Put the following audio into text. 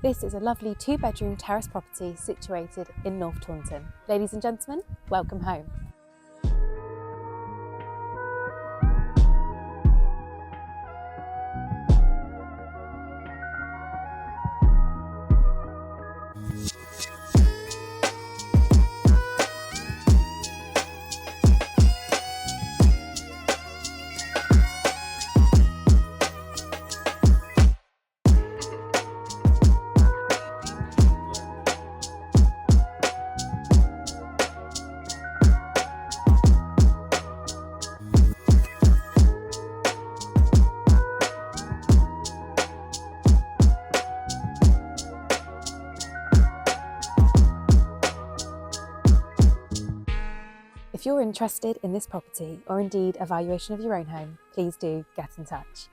This is a lovely 2-bedroom terrace property situated in North Taunton. Ladies and gentlemen, welcome home. If you're interested in this property or indeed a valuation of your own home, please do get in touch.